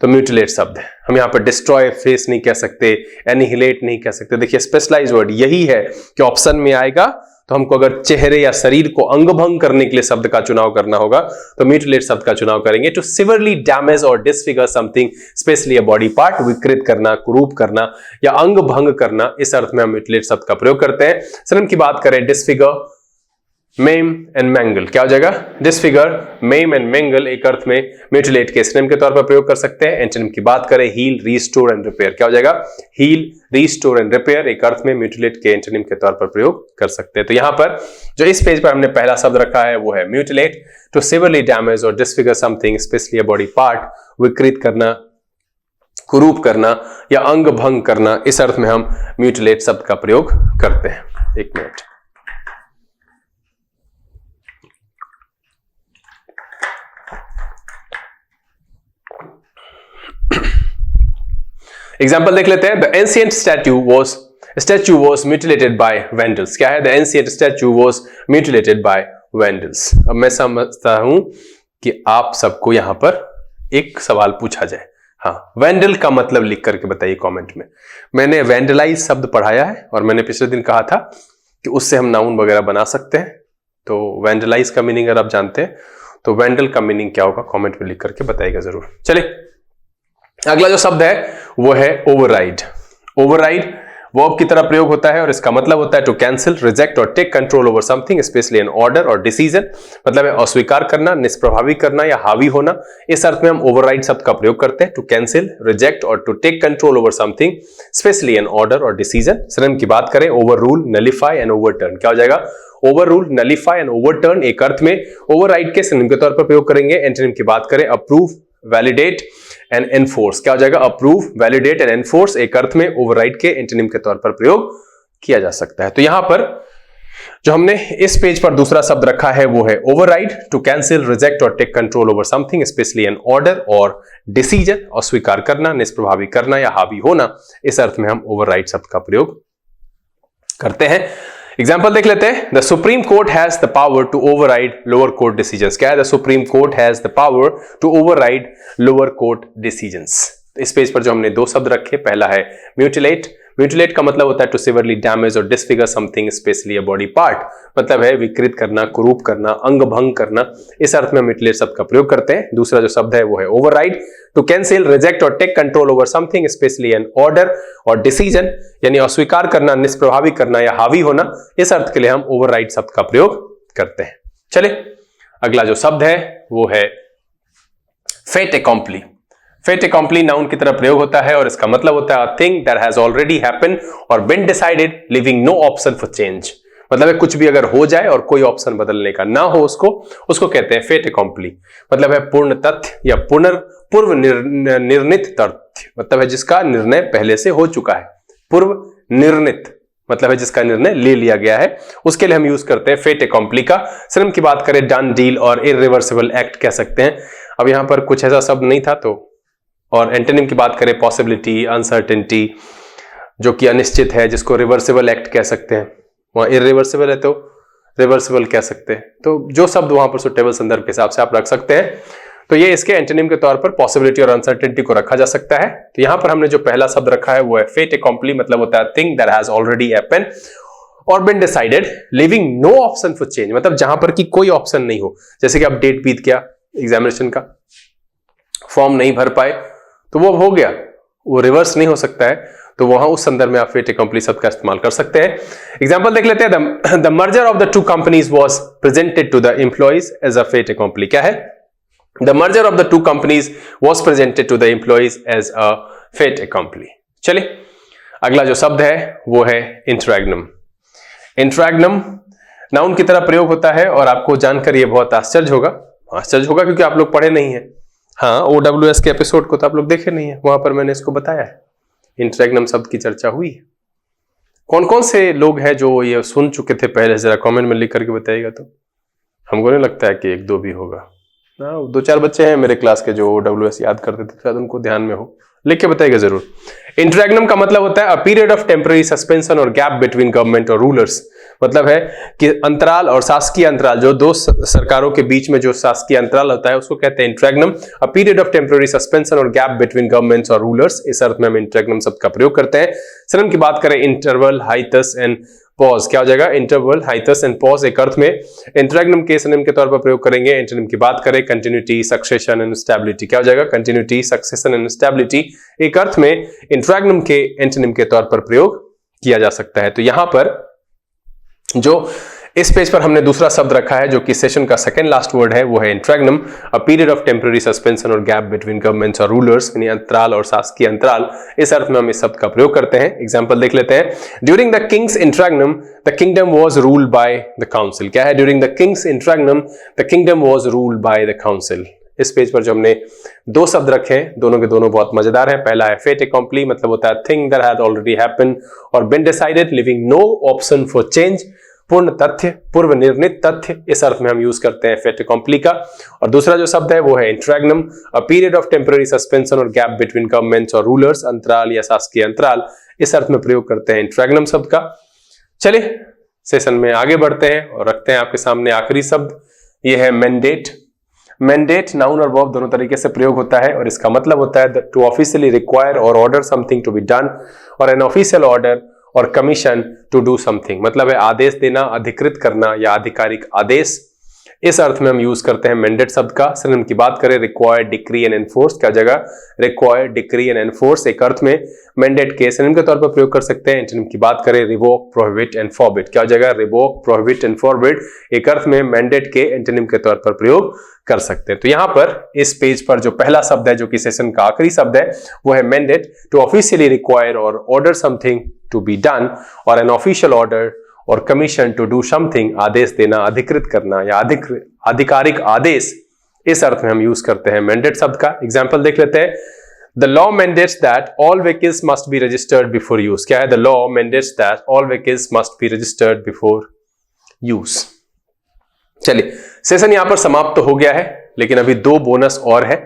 तो म्यूटिलेट शब्द है। हम यहाँ पर डिस्ट्रॉय फेस नहीं कह सकते, एनिहिलेट नहीं कह सकते। देखिए स्पेशलाइज्ड वर्ड यही है कि ऑप्शन में आएगा, तो हमको अगर चेहरे या शरीर को अंगभंग करने के लिए शब्द का चुनाव करना होगा तो म्यूटिलेट शब्द का चुनाव करेंगे। टू सिवियरली डैमेज और disfigure something, specially a body part, विकृत करना, कुरूप करना या अंग भंग करना, इस अर्थ में हम म्यूटिलेट शब्द का प्रयोग करते हैं। सिनोनिम की बात करें, डिसफिगर, मेम एंड मैंगल, क्या हो जाएगा? डिसफिगर, मेम एंड मैंगल एक अर्थ में म्यूटिलेट के सिनोनिम के तौर पर प्रयोग कर सकते हैं। एंटोनिम की बात करें, हील, रीस्टोर एंड रिपेयर, क्या हो जाएगा? हील, रीस्टोर एंड रिपेयर एक अर्थ में म्यूटिलेट के एंटोनिम के तौर पर प्रयोग कर सकते हैं। तो यहां पर जो इस पेज पर हमने पहला शब्द रखा है वो है म्यूटिलेट, टू सिवियरली डैमेज और disfigure something, specially a body part, विकृत करना, कुरूप करना या अंग भंग करना, इस अर्थ में हम म्यूटिलेट शब्द का प्रयोग करते हैं। एक मिनट। एग्जाम्पल देख लेते हैं। The ancient statue was mutilated by vandals, क्या है? The ancient statue was mutilated by vandals. अब मैं समझता हूं कि आप सबको यहां पर एक सवाल पूछा जाए। हाँ, वेंडल का मतलब लिख करके बताइए कमेंट में। मैंने वेंडलाइज शब्द पढ़ाया है और मैंने पिछले दिन कहा था कि उससे हम नाउन वगैरह बना सकते हैं। तो वेंडलाइज का मीनिंग अगर आप जानते हैं तो वेंडल का मीनिंग क्या होगा कमेंट में लिख करके बताइएगा जरूर। चलिए अगला जो शब्द है वो है ओवरराइड। ओवरराइड वर्ब की तरह प्रयोग होता है और इसका मतलब होता है टू कैंसिल, रिजेक्ट और take control over something, specially an order और डिसीजन, मतलब है अस्वीकार करना, निष्प्रभावी करना या हावी होना। इस अर्थ में हम ओवरराइड शब्द का प्रयोग करते हैं। टू कैंसिल, रिजेक्ट और to take control over something, specially an order और डिसीजन। सिनोनिम की बात करें, overrule, nullify and overturn, क्या हो जाएगा? Overrule, nullify and overturn एक अर्थ में ओवरराइड के सिनोनिम के तौर पर प्रयोग करेंगे। एंटोनिम की बात करें, अप्रूव, वैलिडेट एंड एनफोर्स, क्या हो जाएगा? अप्रूव, वैलिडेट एंड एनफोर्स एक अर्थ में ओवरराइड के एंटोनिम के तौर पर प्रयोग किया जा सकता है। तो यहां पर जो हमने इस पेज पर दूसरा शब्द रखा है वो है ओवरराइड, टू कैंसिल, रिजेक्ट और take control over something, specially an order और डिसीजन, अस्वीकार करना, निष्प्रभावी करना या हावी होना। इस अर्थ में हम ओवरराइड शब्द का प्रयोग करते हैं। एग्जाम्पल देख लेते हैं। The Supreme Court has the power to override lower court decisions, क्या है? The Supreme Court has the power to override lower court decisions. इस पेज पर जो हमने दो शब्द रखे, पहला है म्यूटिलेट। म्यूटिलेट का मतलब होता है टू सिवियरली डैमेज और disfigure something, specially a body part, मतलब है विकृत करना, कुरूप करना, अंग भंग करना। इस अर्थ में म्यूटिलेट शब्द का प्रयोग करते हैं। दूसरा जो शब्द है वो है ओवरराइड, टू कैंसिल, रिजेक्ट और take control over something, specially an order और डिसीजन, यानी अस्वीकार करना, निष्प्रभावी करना या हावी होना। इस अर्थ के लिए हम ओवरराइड शब्द का प्रयोग करते हैं। चलिए अगला जो शब्द है वो है फेट एकॉम्प्ली। फेट एकॉम्प्ली नाउन की तरह प्रयोग होता है और इसका मतलब होता है thing that has already happened और been decided, leaving no option for change, मतलब है कुछ भी अगर हो जाए और कोई ऑप्शन बदलने का ना हो उसको कहते हैं फेट एकॉम्प्ली। मतलब है पूर्ण तथ्य या पूर्व निर्णित तथ्य, मतलब है जिसका निर्णय पहले से हो चुका है। पूर्व निर्णित मतलब है जिसका निर्णय ले लिया गया है, उसके लिए हम यूज करते हैं फेट एकॉम्प्ली का। सिनोनिम की बात करें, डन डील और इरिवर्सिबल एक्ट कह सकते हैं। अब यहां पर कुछ ऐसा शब्द नहीं था तो, और एंटोनिम की बात करें, पॉसिबिलिटी, अनसर्टेनिटी, जो कि अनिश्चित है, जिसको रिवर्सिबल एक्ट कह सकते हैं, वहां इरिवर्सिबल है तो रिवर्सिबल कह सकते हैं। तो जो शब्द वहां पर सुटेबल संदर्भ के हिसाब से आप रख सकते हैं। तो ये इसके एंटोनिम के तौर पर पॉसिबिलिटी और अनसर्टेनिटी को रखा जा सकता है। तो यहां पर हमने जो पहला शब्द रखा है वो है फेट अकॉम्प्ली, मतलब होता है thing that has already happened और been decided, leaving no option for change, मतलब जहां पर कि कोई ऑप्शन नहीं हो। जैसे कि अब डेट बीत गया एग्जामिनेशन का, फॉर्म नहीं भर पाए, तो वो हो गया, वो रिवर्स नहीं हो सकता है, तो वहां उस संदर्भ में आप फेट अकॉम्प्ली शब्द का इस्तेमाल कर सकते हैं। एग्जांपल देख लेते हैं। The merger of the two companies was presented to the employees as a fait accompli. क्या है? The merger of the two companies was presented to the employees as a fait accompli. चलिए अगला जो शब्द है वो है इंटरैग्नम। इंटरैग्नम नाउन की तरह प्रयोग होता है और आपको जानकर यह बहुत आश्चर्य होगा क्योंकि आप लोग पढ़े नहीं है। हाँ, OWS के एपिसोड को तो आप लोग देखे नहीं है, वहां पर मैंने इसको बताया है, इंटरैग्नम शब्द की चर्चा हुई है। कौन कौन से लोग हैं जो ये सुन चुके थे पहले, जरा कमेंट में लिख करके बताइएगा। तो हमको नहीं लगता है कि एक दो भी होगा। 2-4 बच्चे हैं मेरे क्लास के जो OWS याद करते थे, शायद उनको ध्यान में हो, लिख के बताइएगा जरूर। इंटरैग्नम का मतलब होता है अ पीरियड ऑफ टेम्पररी सस्पेंशन और गैप बिटवीन गवर्नमेंट और रूलर्स। मतलब है कि अंतराल और शासकीय अंतराल, जो दो सरकारों के बीच में जो शासकीय अंतराल होता है उसको कहते हैं interregnum. A period of temporary suspension और गैप बिटवीन गवर्नमेंट्स और रूलर्स, इस अर्थ में हम इंटरैग्नम शब्द का प्रयोग करते हैं। सिनोनिम की बात करें, इंटरवल, हाइतस एंड पॉज। क्या हो जाएगा? इंटरवल, हाइतस एंड पॉज एक अर्थ में इंटरैग्नम के सिनोनिम के तौर पर प्रयोग करेंगे। एंटोनिम की बात करें, कंटिन्यूटी, सक्सेशन एंड स्टेबिलिटी। क्या हो जाएगा? कंटिन्यूटी, सक्सेशन एंड स्टेबिलिटी एक अर्थ में इंटरैग्नम के एंटोनिम के तौर पर प्रयोग किया जा सकता है। तो यहां पर जो इस पेज पर हमने दूसरा शब्द रखा है जो कि सेशन का सेकंड लास्ट वर्ड है, वो है interregnum. A period of temporary suspension और गैप बिटवीन गवर्नमेंट्स और रूलर्स, यानी अंतराल और शासकीय अंतराल, इस अर्थ में हम इस शब्द का प्रयोग करते हैं। एग्जांपल देख लेते हैं। During the king's interregnum the kingdom was ruled by the council. क्या है? During the king's interregnum the kingdom was ruled by the council. इस पेज पर जो हमने दो शब्द रखे हैं, दोनों के दोनों बहुत मजेदार हैं। पहला है फेट अकॉम्प्ली, मतलब होता है thing that had already happened और been decided, leaving no option for change, पूर्ण तथ्य, पूर्व निर्णित तथ्य, इस अर्थ में हम यूज करते हैं फेट अकॉम्प्ली का। और दूसरा जो शब्द है वो है interregnum. A period of temporary suspension और गैप बिटवीन गवर्नमेंट्स और रूलर्स, अंतराल या शासकीय अंतराल, इस अर्थ में प्रयोग करते हैं इंटरैग्नम शब्द का। चलिए सेशन में आगे बढ़ते हैं और रखते हैं आपके सामने आखिरी शब्द, ये है मैंडेट। मैंडेट नाउन और वर्ब दोनों तरीके से प्रयोग होता है और इसका मतलब होता है टू ऑफिशियली रिक्वायर और order something to be done, और एन ऑफिशियल ऑर्डर और कमीशन टू डू समथिंग, मतलब है आदेश देना, अधिकृत करना या आधिकारिक आदेश, इस अर्थ में हम यूज करते हैं मैंडेट शब्द का। सिनोनिम की बात करें, रिक्वायर, डिक्री एंड एनफोर्स। क्या जगह? रिक्वायर, डिक्री एंड एनफोर्स एक अर्थ में मैंडेट के सिनोनिम के तौर पर प्रयोग कर सकते हैं। एंटोनिम की बात करें, रिवोक, प्रोहिबिट एंड फॉरबिड। क्या जगह? रिवोक, प्रोहिबिट एंड फॉरबिड एक अर्थ में मैंडेट के एंटोनिम के तौर पर प्रयोग कर सकते हैं। तो यहां पर इस पेज पर जो पहला शब्द है जो कि सेशन का आखिरी शब्द है वो है मैंडेट। टू ऑफिशियली रिक्वायर और order something to be done, और एन ऑफिशियल ऑर्डर और कमीशन टू डू समथिंग, आदेश देना, अधिकृत करना या आधिकारिक आदेश, इस अर्थ में हम यूज करते हैं मैंडेट शब्द का। एग्जांपल देख लेते हैं। The law mandates that all vehicles must be registered before use. क्या है? The law mandates that all vehicles must be registered before use. चलिए सेशन यहां पर समाप्त तो हो गया है, लेकिन अभी दो बोनस और है,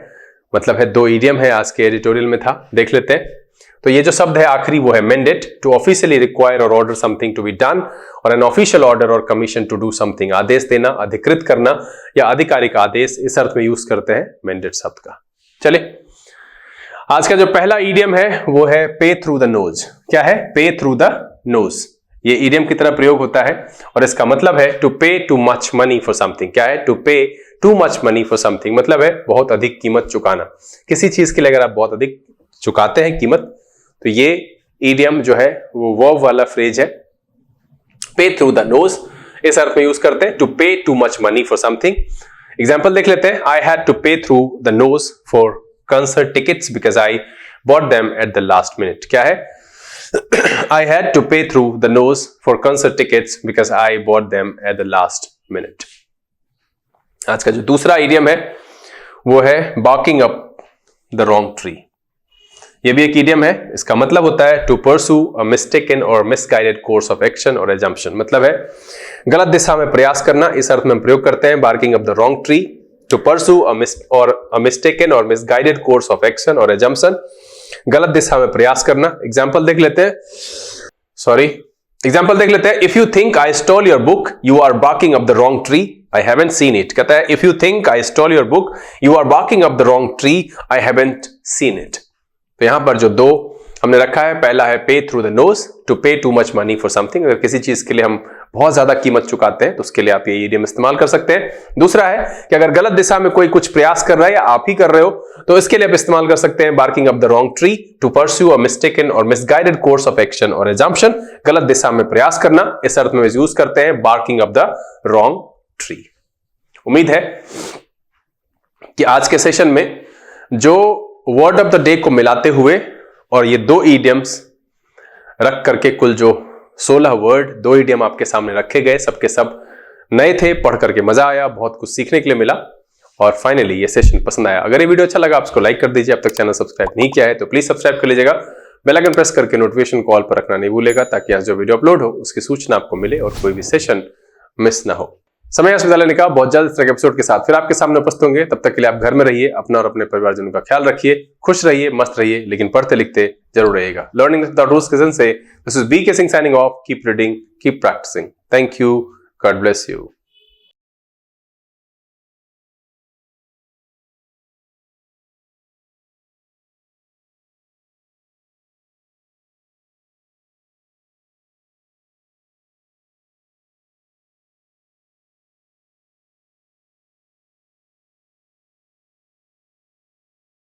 मतलब है दो इडियम है, आज के एडिटोरियल में था, देख लेते हैं। तो ये जो शब्द है आखिरी वो है मैंडेट। टू ऑफिशियली रिक्वायर और order something to be done, और एन ऑफिशियल ऑर्डर और कमीशन टू डू समथिंग, आदेश देना, अधिकृत करना या आधिकारिक आदेश, इस अर्थ में यूज करते हैं मैंडेट शब्द का। चलिए आज का जो पहला इडियम है वो है पे थ्रू द नोज। क्या है? पे थ्रू द नोज। ये इडियम की तरह प्रयोग होता है और इसका मतलब है टू पे too much money for something. क्या है? टू पे too much money for something, मतलब है बहुत अधिक कीमत चुकाना। किसी चीज के लिए अगर आप बहुत अधिक चुकाते हैं कीमत, तो ये इडियम जो है वो वर्ब वाला फ्रेज है, पे थ्रू द नोज, इस अर्थ में यूज करते हैं टू पे too much money for something. Example देख लेते हैं। आई हैड टू पे through the nose for concert tickets because I bought them at the last minute. क्या है? I had to pay through the nose for concert tickets because I bought them at the last minute. आज का जो दूसरा idiom है वो है barking up the wrong tree। ये भी एक इडियम है। इसका मतलब होता है to pursue a mistaken or misguided course of action or assumption, मतलब है गलत दिशा में प्रयास करना। इस अर्थ में हम प्रयोग करते हैं barking up the wrong tree, to pursue a mistaken or misguided course of action or assumption। गलत दिशा में प्रयास करना। एग्जाम्पल देख लेते हैं, if you think I stole your book you are barking up the wrong tree I haven't seen it. कहता है if you think I stole your book you are barking up the wrong tree I haven't seen it. तो यहां पर जो दो हमने रखा है, पहला है पे थ्रू द नोज, टू पे too much money for something. अगर किसी चीज के लिए हम बहुत ज्यादा कीमत चुकाते हैं तो उसके लिए आप ये इडियम इस्तेमाल कर सकते हैं। दूसरा है कि अगर गलत दिशा में कोई कुछ प्रयास कर रहा है या आप ही कर रहे हो तो इसके लिए आप इस्तेमाल कर सकते हैं barking up the wrong tree, to pursue a mistaken और मिसगाइडेड कोर्स ऑफ एक्शन और एजम्पशन। गलत दिशा में प्रयास करना, इस अर्थ में यूज करते हैं barking up the wrong tree. उम्मीद है कि आज के सेशन में जो वर्ड ऑफ द डे को मिलाते हुए और ये दो ईडियम्स रख करके कुल जो 16 वर्ड, दो ईडियम आपके सामने रखे गए, सबके सब नए थे, पढ़ करके मजा आया, बहुत कुछ सीखने के लिए मिला और फाइनली ये सेशन पसंद आया। अगर ये वीडियो अच्छा लगा आप इसको लाइक कर दीजिए। अब तक चैनल सब्सक्राइब नहीं किया है तो प्लीज सब्सक्राइब कर लीजिएगा। बेल आइकन प्रेस करके नोटिफिकेशन कॉल पर रखना नहीं भूलेगा ताकि आज जो वीडियो अपलोड हो उसकी सूचना आपको मिले और कोई भी सेशन मिस ना हो। समय विद्यालय का बहुत जल्द इस तरह के एपिसोड के साथ फिर आपके सामने उपस्थित होंगे। तब तक के लिए आप घर में रहिए, अपना और अपने परिवारजनों का ख्याल रखिए, खुश रहिए, मस्त रहिए, लेकिन पढ़ते लिखते जरूर रहिएगा। लर्निंग विद रूल्स किचन से this is BK Singh signing off. Keep reading, keep practising. Thank you, God bless you.